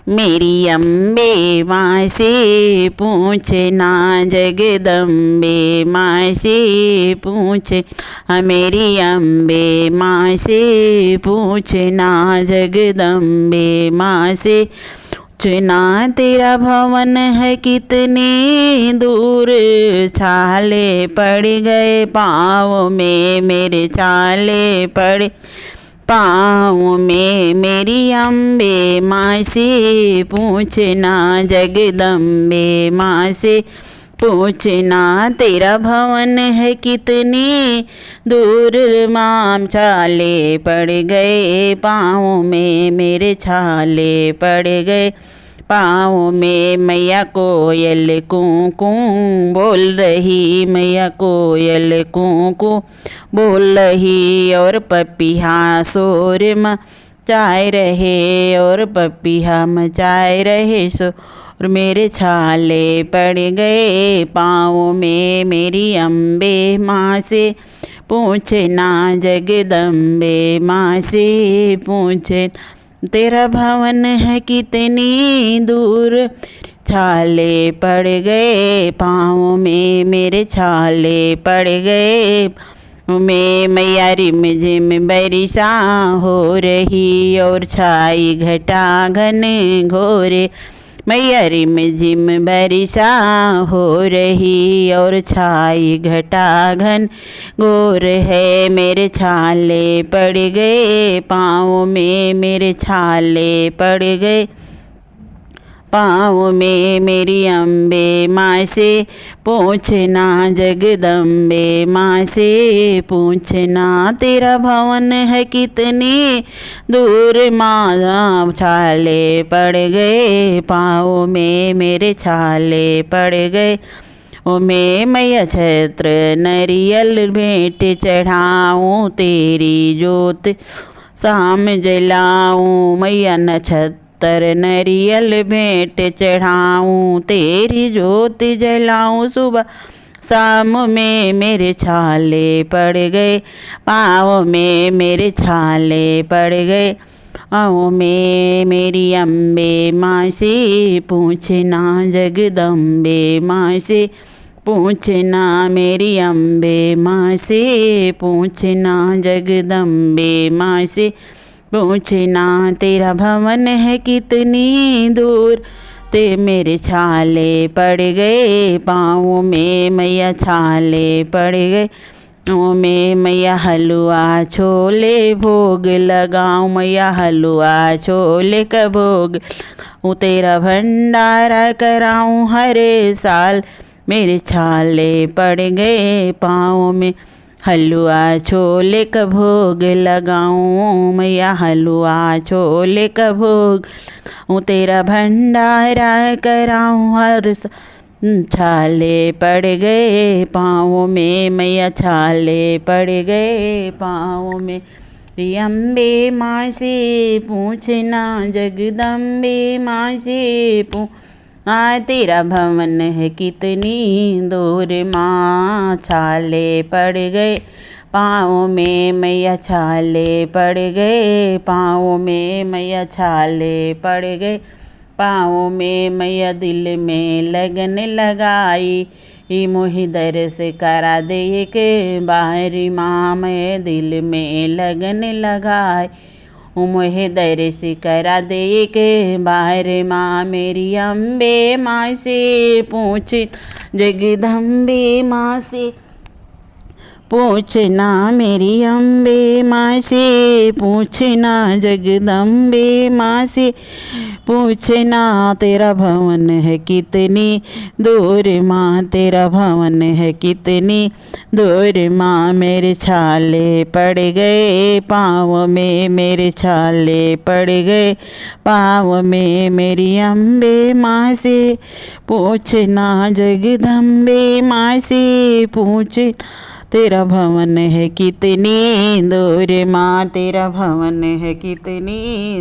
मेरी अम्बे माँ से पूछना, जगदम्बे माँ से पूछना, मेरी अम्बे माँ से पूछना, जगदम्बे माँ से पूछना। तेरा भवन है कितनी दूर, छाले पड़ गए पाँव में मेरे, छाले पड़ पाँव में। मेरी अम्बे माँ से पूछना, जगदम्बे माँ से पूछना। तेरा भवन है कितनी दूर, माँ छाले पड़ गए पाँव में मेरे, छाले पड़ गए पाँव में। मैया कोयल कूँ कूँ बोल रही, मैया कोयल कूँ कूँ बोल रही, और पपीहा शोर मचाए रहे, और पपीहा मचाए रहे शोर। और मेरे छाले पड़ गए पाँव में, मेरी अम्बे माँ से पूछना, जगदम्बे माँ से पूछना। तेरा भवन है कितनी दूर, छाले पड़ गए पाँव में मेरे, छाले पड़ गए में। मैया रिम झिम बरिशा हो रही, और छाई घटा घन घोरे। मैया रिम झिम बरिशा हो रही, और छाई घटा घन घोर है। मेरे छाले पड़ गए पाँव में मेरे, छाले पड़ गए पाँव में। मेरी अम्बे माँ से पूछना, जगदम्बे माँ से पूछना। तेरा भवन है कितनी दूर, माँ छाले पड़ गए पाँव में मेरे, छाले पड़ गए ओ में। मैया छत्र नरियल भेंट चढ़ाऊँ, तेरी जोत शाम जलाऊँ। मैया नक्षत्र नरियल भेंट चढ़ाऊँ, तेरी जोत जलाऊँ सुबह शाम में। मेरे छाले पड़ गए पाँव में मेरे, छाले पड़ गए पाँव में। मेरी अम्बे माँ से पूछना, जगदम्बे माँ से पूछना। मेरी अम्बे माँ से पूछना, जगदम्बे माँ से पूछना। तेरा भवन है कितनी दूर, ते मेरे छाले पड़ गए पाँव में मैया, छाले पड़ गए पाँव में। मैया हलवा छोले भोग लगाऊँ, मैया हलवा छोले का भोग लगाऊँ। तेरा भंडारा कराऊँ हर साल, मेरे छाले पड़ गए पाँव में। हलवा छोले का भोग लगाऊँ, मैया हलवा छोले का भोग लगाऊँ। तेरा भंडारा कराऊँ हर साल, छाले पड़ गए पाँव में मैया, छाले पड़ गए पाँव में। अम्बे माँ से पूछना, जगदम्बे माँ से पूछना। तेरा भवन है कितनी दूर, माँ छाले पड़ गए पाँव में मैया, छाले पड़ गए पाँव में मैया, छाले पड़ गए पाँव में। मैया दिल में लगन लगाई, मोहि दर्श करा दे एक बारी माँ। मैं दिल में लगन लगाई, मोहि दर्श करा दे एक बार माँ। मेरी अम्बे माँ से पूछ, जगदम्बे माँ से पूछना। मेरी अम्बे माँ से पूछना, जगदम्बे माँ से पूछना। तेरा भवन है कितनी दूर माँ, तेरा भवन है कितनी दूर माँ। मेरे छाले पड़ गए पाँव में, मेरे छाले पड़ गए पाँव में। मेरी अम्बे माँ से पूछना, जगदम्बे माँ से पूछना। तेरा भवन है कितनी दूर माँ, तेरा भवन है कितनी